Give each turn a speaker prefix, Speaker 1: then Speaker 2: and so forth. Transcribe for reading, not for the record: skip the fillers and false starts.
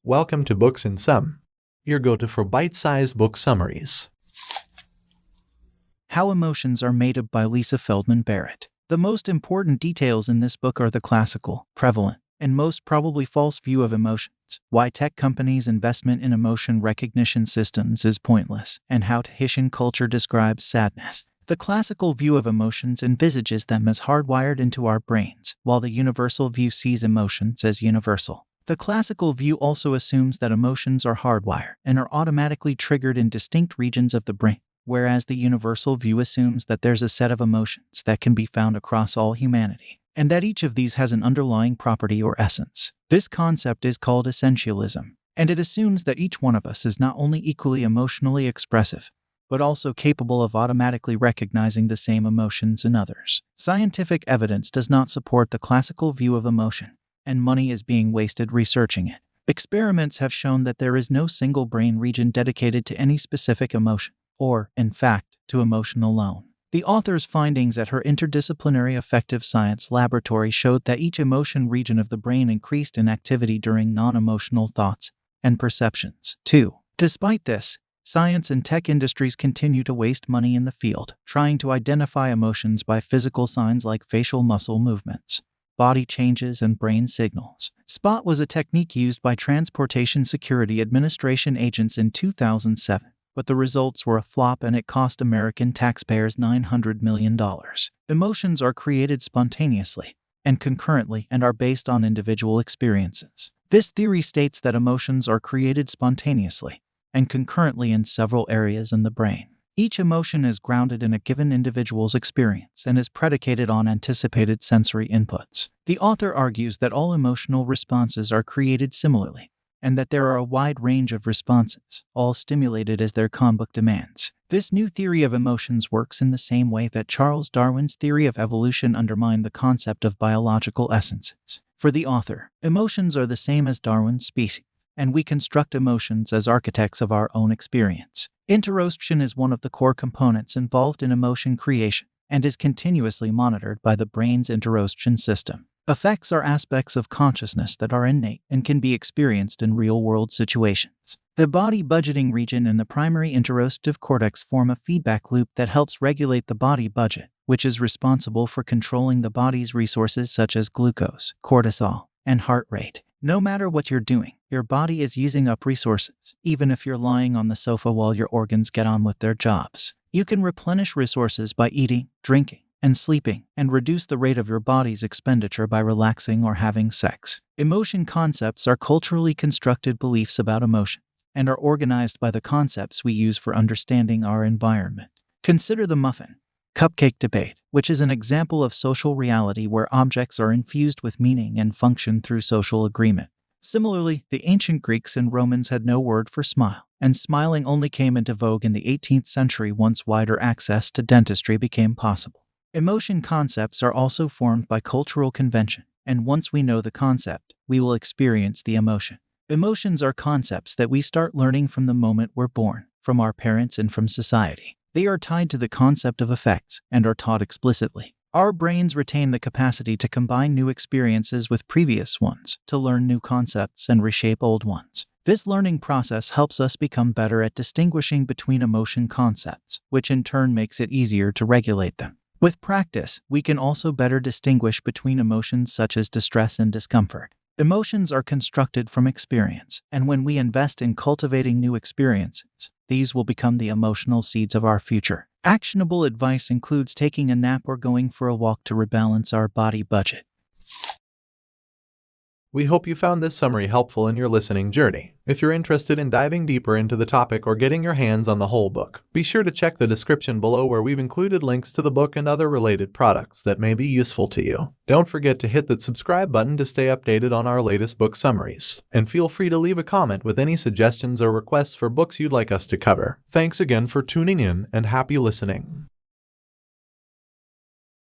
Speaker 1: Welcome to Books in Sum, your go-to for bite-sized book summaries.
Speaker 2: How Emotions Are Made Up by Lisa Feldman Barrett. The most important details in this book are the classical, prevalent, and most probably false view of emotions, why tech companies' investment in emotion recognition systems is pointless, and how Tahitian culture describes sadness. The classical view of emotions envisages them as hardwired into our brains, while the universal view sees emotions as universal. The classical view also assumes that emotions are hardwired and are automatically triggered in distinct regions of the brain, whereas the universal view assumes that there's a set of emotions that can be found across all humanity, and that each of these has an underlying property or essence. This concept is called essentialism, and it assumes that each one of us is not only equally emotionally expressive, but also capable of automatically recognizing the same emotions in others. Scientific evidence does not support the classical view of emotion, and money is being wasted researching it. Experiments have shown that there is no single brain region dedicated to any specific emotion, or, in fact, to emotion alone. The author's findings at her interdisciplinary affective science laboratory showed that each emotion region of the brain increased in activity during non-emotional thoughts and perceptions, too. Despite this, science and tech industries continue to waste money in the field, trying to identify emotions by physical signs like facial muscle movements, body changes, and brain signals. SPOT was a technique used by Transportation Security Administration agents in 2007, but the results were a flop and it cost American taxpayers $900 million. Emotions are created spontaneously and concurrently and are based on individual experiences. This theory states that emotions are created spontaneously and concurrently in several areas in the brain. Each emotion is grounded in a given individual's experience and is predicated on anticipated sensory inputs. The author argues that all emotional responses are created similarly, and that there are a wide range of responses, all stimulated as their conduct demands. This new theory of emotions works in the same way that Charles Darwin's theory of evolution undermined the concept of biological essences. For the author, emotions are the same as Darwin's species, and we construct emotions as architects of our own experience. Interoception is one of the core components involved in emotion creation and is continuously monitored by the brain's interoception system. Affects are aspects of consciousness that are innate and can be experienced in real-world situations. The body budgeting region and the primary interoceptive cortex form a feedback loop that helps regulate the body budget, which is responsible for controlling the body's resources such as glucose, cortisol, and heart rate. No matter what you're doing, your body is using up resources, even if you're lying on the sofa while your organs get on with their jobs. You can replenish resources by eating, drinking, and sleeping, and reduce the rate of your body's expenditure by relaxing or having sex. Emotion concepts are culturally constructed beliefs about emotion, and are organized by the concepts we use for understanding our environment. Consider the muffin cupcake debate, which is an example of social reality where objects are infused with meaning and function through social agreement. Similarly, the ancient Greeks and Romans had no word for smile, and smiling only came into vogue in the 18th century once wider access to dentistry became possible. Emotion concepts are also formed by cultural convention, and once we know the concept, we will experience the emotion. Emotions are concepts that we start learning from the moment we're born, from our parents and from society. They are tied to the concept of effects and are taught explicitly. Our brains retain the capacity to combine new experiences with previous ones, to learn new concepts and reshape old ones. This learning process helps us become better at distinguishing between emotion concepts, which in turn makes it easier to regulate them. With practice, we can also better distinguish between emotions such as distress and discomfort. Emotions are constructed from experience, and when we invest in cultivating new experiences, these will become the emotional seeds of our future. Actionable advice includes taking a nap or going for a walk to rebalance our body budget.
Speaker 1: We hope you found this summary helpful in your listening journey. If you're interested in diving deeper into the topic or getting your hands on the whole book, be sure to check the description below where we've included links to the book and other related products that may be useful to you. Don't forget to hit that subscribe button to stay updated on our latest book summaries. And feel free to leave a comment with any suggestions or requests for books you'd like us to cover. Thanks again for tuning in and happy listening.